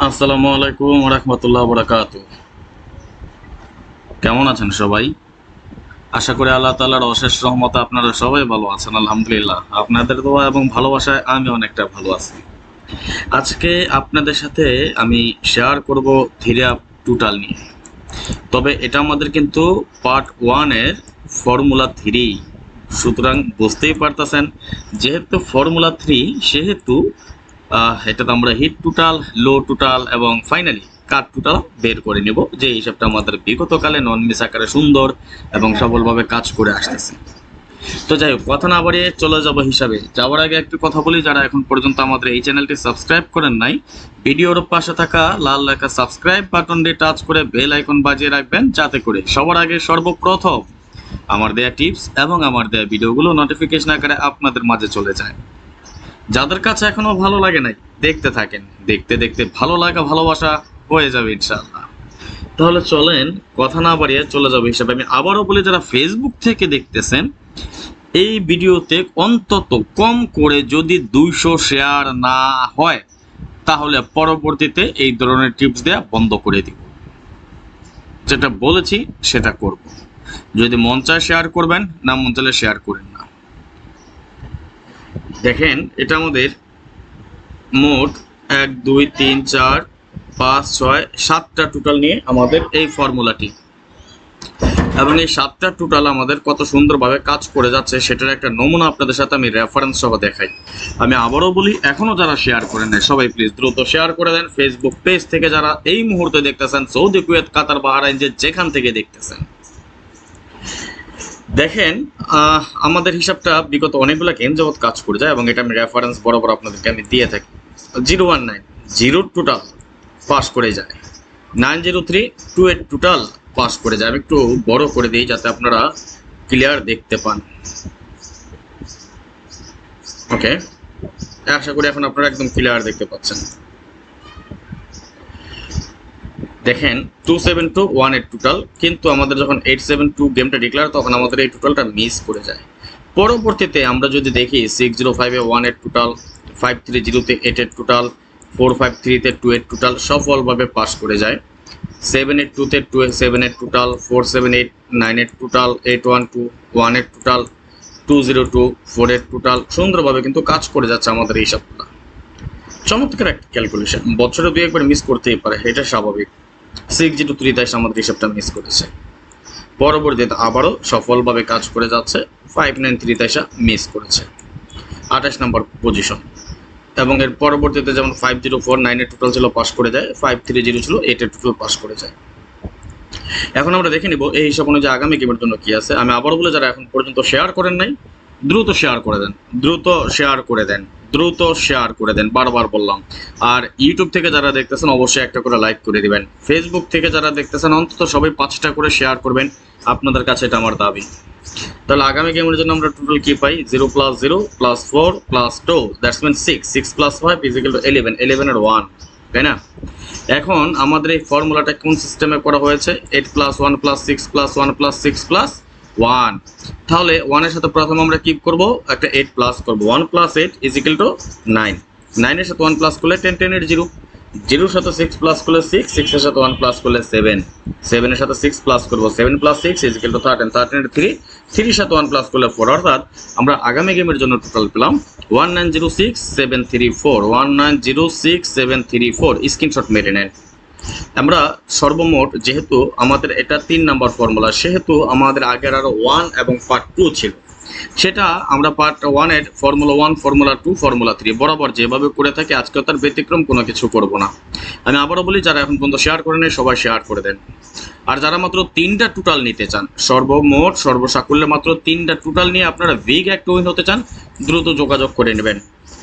আসসালামু আলাইকুম রহমতুল্লাহ বরাকাতু। কেমন আছেন সবাই? আশা করি আল্লাহ তাআলার অশেষ রহমতে আপনারা সবাই ভালো আছেন। আলহামদুলিল্লাহ, আপনাদের দোয়া এবং ভালোবাসায় আমি অনেকটা ভালো আছি। আজকে আপনাদের সাথে আমি শেয়ার করব থ্রি আপ টোটাল নিয়ে। তবে এটা আমাদের কিন্তু পার্ট 1 এর ফর্মুলা 3। সুতরাং বুঝতেই পারতেছেন, যেহেতু ফর্মুলা 3 সেহেতু এটাতে আমরা হিট টোটাল, লো টোটাল এবং ফাইনালি কাট টোটাল বের করে নেব, যে হিসাবটা আমাদের বিগতকালে নন মিস আকারে সুন্দর এবং সফলভাবে কাজ করে আসতেছে। তো যাই হোক, কথা না বাড়িয়ে চলে যাব হিসাবে যাওয়ার আগে একটু কথা বলি, যারা এখন পর্যন্ত আমাদের এই চ্যানেলটি সাবস্ক্রাইব করেন নাই, ভিডিওর পাশে থাকা লাল লেখা সাবস্ক্রাইব বাটনটি টাচ করে বেল আইকন বাজিয়ে রাখবেন, যাতে করে সবার আগে সর্বপ্রথম আমার দেয়া টিপস এবং আমার দেয়া ভিডিওগুলো নোটিফিকেশন আকারে আপনাদের মাঝে চলে যায়। যাদের কাছে এখনো ভালো লাগে নাই, দেখতে থাকেন, দেখতে দেখতে ভালো লাগা ভালোবাসা হয়ে যাবে ইনশাআল্লাহ। তাহলে চলেন কথা না বাড়িয়ে চলে যাবে হিসাবে। আমি আবারও বলি, যারা ফেসবুক থেকে দেখতেছেন, এই ভিডিওতে অন্তত কম করে যদি 200 শেয়ার না হয়, তাহলে পরবর্তীতে এই ধরনের টিপস দেওয়া বন্ধ করে দিব। যেটা বলেছি সেটা করব। যদি মন চায় শেয়ার করবেন, না মন চাইলে শেয়ার করেন না। দেখেন, এটা আমাদের মোট 1 2 3 4 5 6 7টা টোটাল নিয়ে আমাদের এই ফর্মুলাটি, এবং এই 7টা টোটাল আমাদের কত সুন্দরভাবে কাজ করে যাচ্ছে সেটার একটা নমুনা আপনাদের সাথে আমি রেফারেন্স সহ দেখাই। আমি আবারও বলি, এখনো যারা শেয়ার করেন নাই সবাই প্লিজ দ্রুত শেয়ার করে দেন। ফেসবুক পেজ থেকে যারা এই মুহূর্তে দেখতেছেন, সৌদি, কুয়েত, কাতার, বাহরাইন, যে যেখান থেকে দেখতেছেন, দেখেন আমাদের হিসাবটা বিগত অনেকগুলো গেম যাবৎ কাজ করে যায়, এবং এটা আমি রেফারেন্স বরাবর আপনাদেরকে আমি দিয়ে থাকি। 019 জিরো টোটাল পাস করে যায়, 903 28 টোটাল পাস করে যায়। আমি একটু বড় করে দিই যাতে আপনারা ক্লিয়ার দেখতে পান। ওকে, আশা করি এখন আপনারা একদম ক্লিয়ার দেখতে পাচ্ছেন। দেখেন 2721 টোটাল, কিন্তু আমাদের যখন 872 গেমটা ডিক্লেয়ার, তখন আমাদের এই টোটালটা মিস করে যায়। পরবর্তীতে আমরা যদি দেখি 605 এ 1 টোটাল, 530 তে 8 টোটাল, 453 তে 2 টোটাল সফলভাবে পাস করে যায়। 782 তে 7 টোটাল, 478 9 টোটাল, 812 1 টোটাল, 202 4 টোটাল সুন্দরভাবে কিন্তু কাজ করে যাচ্ছে আমাদের এই সবগুলো। চমৎকার একটা ক্যালকুলেশন, বছরে দুই একবার মিস করতেই পারে, এটা স্বাভাবিক। 603 তাই আমাদের হিসাবটা মিস করেছে, পরবর্তীতে আবারও সফলভাবে কাজ করে যাচ্ছে। 593 তাইসা মিস করেছে 28 নম্বর পজিশন, এবং এর পরবর্তীতে যেমন 5049 টোটাল ছিল, পাস করে যায়। 530 ছিল, 8 টোটাল পাস করে যায়। এখন আমরা দেখে নিব এই হিসাব অনুযায়ী আগামী গেমের জন্য কি আছে। আমি আবারও বলে, যারা এখন পর্যন্ত শেয়ার করেন নাই, দ্রুত শেয়ার করে দেন, দ্রুত শেয়ার করে দেন, দ্রুত শেয়ার করে দেন, বারবার বললাম। আর ইউটিউব থেকে যারা দেখতেছেন অবশ্যই একটা করে লাইক করে দিবেন। ফেসবুক থেকে যারা দেখতেছেন অন্তত সবাই 5টা করে শেয়ার করবেন, আপনাদের কাছে এটা আমার দাবি। তাহলে আগামী গেমের জন্য আমরা টোটাল কি পাই? 0 + 0 + 4 + 2, দ্যাটস মিন 6, 6 + 5 = 11, 11 এর 1, তাই না? এখন আমাদের এই ফর্মুলাটা কোন সিস্টেমে করা হয়েছে? 8 + 1 + 6 + 1 + 6 + 1। তাহলে 1 এর সাথে প্রথম আমরা কি করব? একটা 8 প্লাস করব। 1 + 8 = 9, 9 এর সাথে 1 প্লাস করলে 10, 10 এর 0, 0 এর সাথে 6 প্লাস করলে 6, 6 এর সাথে 1 প্লাস করলে 7, 7 এর সাথে 6 প্লাস করব, 7 + 6 = 13, 13 এর 3, 3 এর সাথে 1 প্লাস করলে 4। অর্থাৎ আমরা আগামী গেমের জন্য টোটাল পেলাম 1906734, 1906734। স্ক্রিনশট মেরে নেন। আমরা সর্বমোট, যেহেতু আমাদের এটা 3 নাম্বার ফর্মুলা, সেহেতু আমাদের আগের আরো 1 এবং পার্ট 2 ছিল, সেটা আমরা পার্ট 1 এর ফর্মুলা 1, ফর্মুলা 2, ফর্মুলা 3 বরাবর যেভাবে করে থাকি, আজকেও তার ব্যতিক্রম কোনো কিছু করব না। আমি আবারও বলি, যারা এখন পর্যন্ত শেয়ার করেন সবাই শেয়ার করে দেন। আর যারা মাত্র 3টা টোটাল নিতে চান, সর্বমোট সর্বসাকুল্যে মাত্র 3টা টোটাল নিয়ে আপনারা বিগ একটা উইন হতে চান, দ্রুত যোগাযোগ করে নেবেন।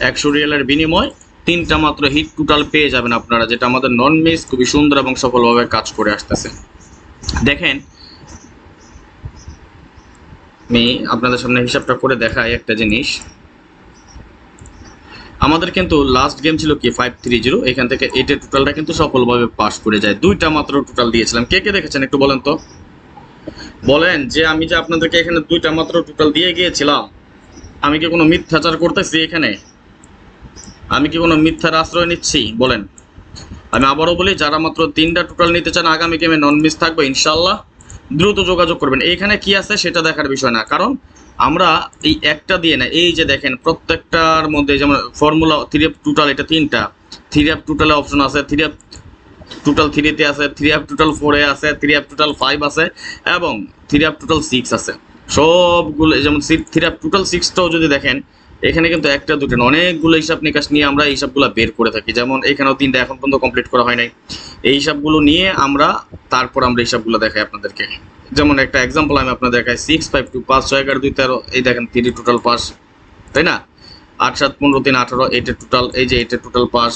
100 রিয়ালের বিনিময় 3টা মাত্র হিট টোটাল পেয়ে যাবেন আপনারা, যেটা আমাদের নন মিস খুবই সুন্দর এবং সফলভাবে কাজ করে আসতেছে। দেখেন, আমি আপনাদের সামনে হিসাবটা করে দেখাই একটা জিনিস। আমাদের কিন্তু লাস্ট গেম ছিল কি 530, এখান থেকে 8 এর টোটালটা কিন্তু সফলভাবে পাস করে যায়। 2টা মাত্র টোটাল দিয়েছিলাম, কে কে দেখেছেন একটু বলেন তো, বলেন যে আমি যে আপনাদেরকে এখানে 2টা মাত্র টোটাল দিয়ে গিয়েছিলাম, আমি কি কোনো মিথ্যাচার করতেছি এখানে? আমি কি কোনো মিথ্যার আশ্রয় নিচ্ছি? বলেন। আমি আবারও বলি, যারা মাত্র 3টা টোটাল নিতে চান আগামী গেমে নন মিস থাকবে ইনশাল্লাহ, দ্রুত যোগাযোগ করবেন। এইখানে কি আছে সেটা দেখার বিষয় না, কারণ আমরা এই একটা দিয়ে না, এই যে দেখেন প্রত্যেকটার মধ্যে যেমন ফর্মুলা 3F টোটাল, এটা 3টা 3F টোটালে অপশন আছে, 3F টোটাল 3-তে আছে, 3F টোটাল 4-এ আছে, 3F টোটাল 5 আছে এবং 3F টোটাল 6 আছে। সবগুলো যেমন 3F টোটাল 6টাও যদি দেখেন, এখানে কিন্তু একটা দুটো না, অনেকগুলো হিসাব নিকাশ নিয়ে আমরা এই হিসাবগুলো বের করে থাকি। যেমন এখানেও 3টা এখন পর্যন্ত কমপ্লিট করা হয় নাই, এই হিসাবগুলো নিয়ে আমরা তারপর আমরা হিসাবগুলো দেখাই আপনাদেরকে। যেমন একটা এক্সাম্পল আমি আপনাদের দেখাই, 6 5 2 5 6 11 2 13, এই দেখেন 3 টোটাল পাস, তাই না? 8 7 15 3 18, 8 টোটাল, এই যে 8 টোটাল পাস,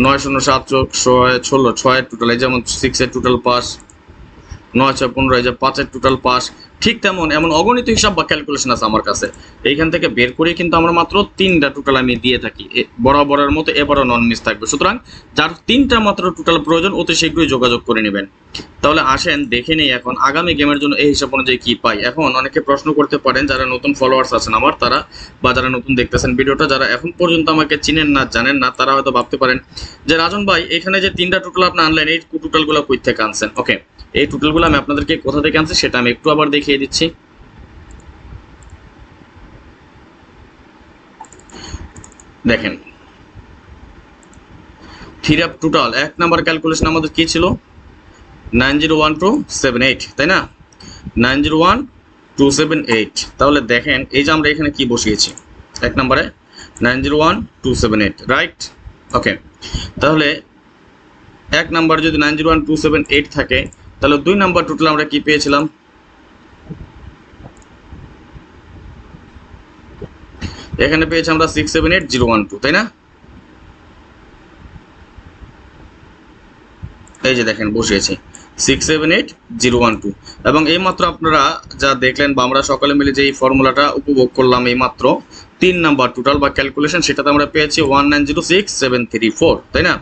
9 0 7 16 6 টোটাল, এই যেমন 6 টোটাল পাস, 9 6 15, এই যে 5 টোটাল পাস। ঠিক তেমন এমন অগণিত হিসাব বা ক্যালকুলেশন আছে আমার কাছে, এইখান থেকে বের করে কিন্তু আমরা মাত্র 3টা টোটাল আমি দিয়ে থাকি। বরাবরের মতো এবারও নন মিস থাকবে। সুতরাং যার 3টা মাত্র টোটাল প্রয়োজন অতি শীঘ্রই যোগাযোগ করে নেবেন। তাহলে আসেন দেখে নেই এখন আগামী গেমের জন্য এই হিসাব অনুযায়ী কি পাই। এখন অনেকে প্রশ্ন করতে পারেন, যারা নতুন ফলোয়ার্স আছেন আমার, তারা বা যারা নতুন দেখতেছেন ভিডিওটা, যারা এখন পর্যন্ত আমাকে চিনেন না জানেন না, তারা হয়তো ভাবতে পারেন যে রাজন ভাই এখানে যে 3টা টোটাল আপনি আনলেন, এই টোটালগুলো কই থেকে আনছেন? ওকে, এই টোটালগুলো আমি আপনাদেরকে কোথা থেকে আনছি সেটা আমি একটু আবার দেখিয়ে দিচ্ছি। দেখেন 3F টোটাল 1 নাম্বার ক্যালকুলেশন আমাদের কি ছিল? 901278, তাই না? 901278। তাহলে দেখেন এই যে আমরা এখানে কি বসিয়েছি, 1 নম্বরে 901278, রাইট? ওকে, তাহলে 1 নাম্বার যদি 901278 থাকে, তাহলে 2 নাম্বার টোটাল আমরা কি পেয়েছিলাম? এখানে পেয়েছি আমরা 678012, তাই না? এই যে দেখেন বসিয়েছি 678012, এবং এইমাত্র আপনারা যা দেখলেন বা আমরা সকলে মিলে যে এই ফর্মুলাটা উপভোগ করলাম, এইমাত্র 3 নাম্বার টোটাল বা ক্যালকুলেশন, সেটাতে আমরা পেয়েছি 1906734, তাই না?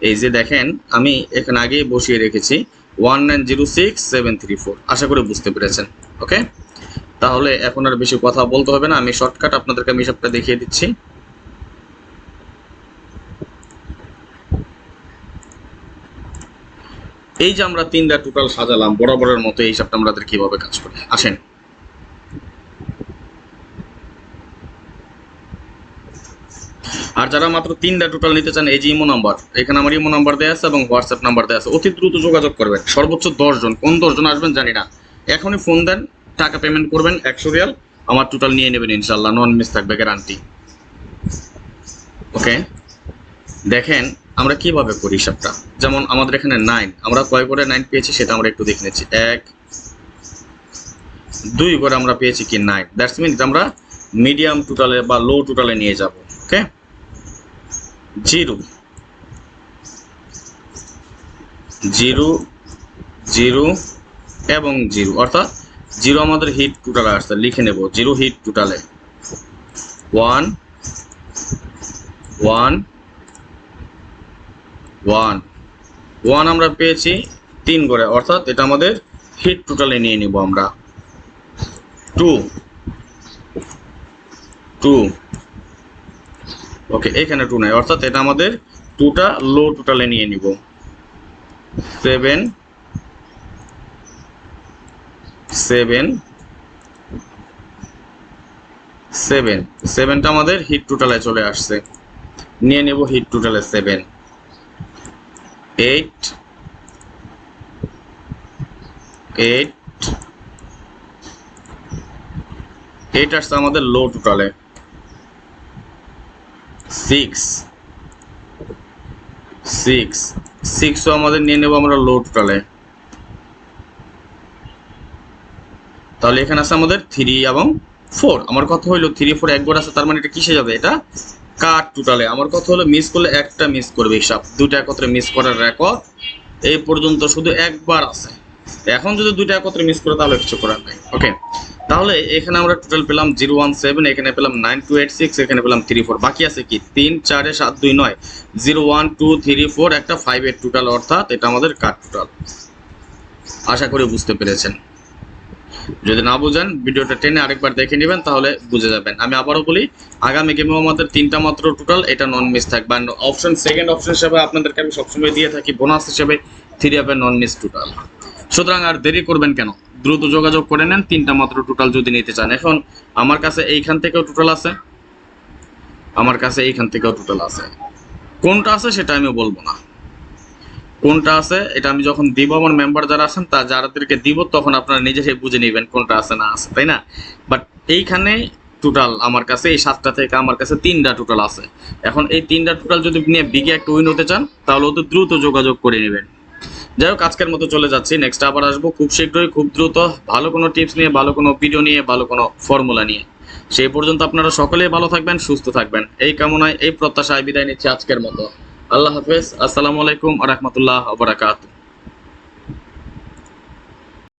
এই যে দেখেন আমি এখানে আগেই বসিয়ে রেখেছি 1906734। আশা করি বুঝতে পেরেছেন। ওকে, তাহলে এখন আর বেশি কথা বলতে হবে না, আমি শর্টকাট আপনাদেরকে আমি হিসাবটা দেখিয়ে দিচ্ছি। এই যে আমরা 3টা টোটাল সাজালাম বরাবরের মতো, এই হিসাবটা আমাদের কিভাবে কাজ করে আসেন। আর যারা মাত্র 3টা টোটাল নিতে চান, এই যে ইমো নাম্বার, এখানে আমার ইমো নাম্বার দেওয়া আছে এবং হোয়াটসঅ্যাপ নাম্বার দেওয়া আছে, অতি দ্রুত যোগাযোগ করবেন। সর্বোচ্চ 10 জন, কোন 10 জন আসবেন জানি না, এখনই ফোন দেন, টাকা পেমেন্ট করবেন 100 রিয়াল, আমার টোটাল নিয়ে নেবেন ইনশাল্লাহ, নন মিস থাকবে, গ্যারান্টি। ওকে, দেখেন আমরা কিভাবে করি হিসাবটা। যেমন আমাদের এখানে 9, আমরা কয় করে 9 পেয়েছি সেটা আমরা একটু দেখে নিচ্ছি। 1 2 করে আমরা পেয়েছি কি 9, দ্যাটস মিন আমরা মিডিয়াম টোটালে বা লো টোটালে নিয়ে যাব। ওকে, 0 0 0 এবং 0, অর্থাৎ 0 আমাদের হিট টোটালে আসছে, লিখে নেব 0 হিট টোটালে। 1 1 1 1 আমরা পেয়েছি 3 করে, অর্থাৎ এটা আমাদের হিট টোটালে নিয়ে নিব আমরা। 2 2, ওকে, এখানে 2 নাই, অর্থাৎ এটা আমাদের 2টা লো টোটালে নিয়ে নিব। 7 7 7, 7টা আমাদের হিট টোটালে চলে আসছে, নিয়ে নেব হিট টোটালে 7। 8 8 8 আসছে আমাদের লো টোটালে। 6 6 6ও আমাদের নিয়ে নেব আমরা লো টোটালে। তাহলে এখানে আছে আমাদের 3 এবং 4। আমার কথা হলো 3 4 একবার আছে, তার মানে এটা কিসে যাবে? এটা কাট টোটালে। আমার কথা হলো মিস করলে একটা মিস করবে হিসাব, 2টা একত্রে মিস করার রেকর্ড এই পর্যন্ত শুধু একবার আছে। এখন যদি 2টা একত্রে মিস করে তাহলে কিছু করার নাই। ওকে, তাহলে এখানে আমরা টোটাল পেলাম 017, এখানে পেলাম 9286, এখানে পেলাম 34, বাকি আছে কি 3 4 7 2 9, 0 1 2 3 4, একটা 5 8 টোটাল, অর্থাৎ এটা আমাদের কাট টোটাল। আশা করি বুঝতে পেরেছেন। যদি না বুঝেন ভিডিওটা টেনে আরেকবার দেখে নেবেন, তাহলে বুঝে যাবেন। আমি আবারও বলি, আগামী গেমেও আমাদের 3টা মাত্র টোটাল, এটা নন মিস থাকবে। আর অপশন সেকেন্ড অপশন হিসেবে আপনাদেরকে আমি সবসময় দিয়ে থাকি বোনাস হিসেবে 3 অ্যাপের নন মিস টোটাল। সুতরাং আর দেরি করবেন কেন, দ্রুত যোগাযোগ করে নেন 3টা মাত্র টোটাল যদি নিতে চান। এখন আমার কাছে এইখান থেকেও টোটাল আছে, আমার কাছে এইখান থেকেও টোটাল আছে। কোনটা আছে সেটা আমি বলবো না, কোনটা আছে এটা আমি যখন দিব আমার মেম্বার যারা আছেন যাদেরকে দিব, তখন আপনারা নিজেরাই বুঝে নেবেন কোনটা আছে না আছে, তাই না? বাট এইখানে টোটাল আমার কাছে এই 7টা থেকে আমার কাছে 3টা টোটাল আছে। এখন এই 3টা টোটাল যদি নিয়ে বিগে একটা উইন হতে চান, তাহলে অত দ্রুত যোগাযোগ করে নেবেন। যাই হোক, আজকের মতো চলে যাচ্ছি, নেক্সট আবার আসবো খুব শীঘ্রই, খুব দ্রুত, ভালো কোনো টিপস নিয়ে, ভালো কোনো ভিডিও নিয়ে, ভালো কোনো ফর্মুলা নিয়ে। সেই পর্যন্ত আপনারা সকলেই ভালো থাকবেন, সুস্থ থাকবেন, এই কামনায় এই প্রত্যাশায় বিদায় নিচ্ছি আজকের মতো। আল্লাহ হাফেজ, আসসালামু আলাইকুম ওয়া রাহমাতুল্লাহি ওয়া বারাকাতুহু।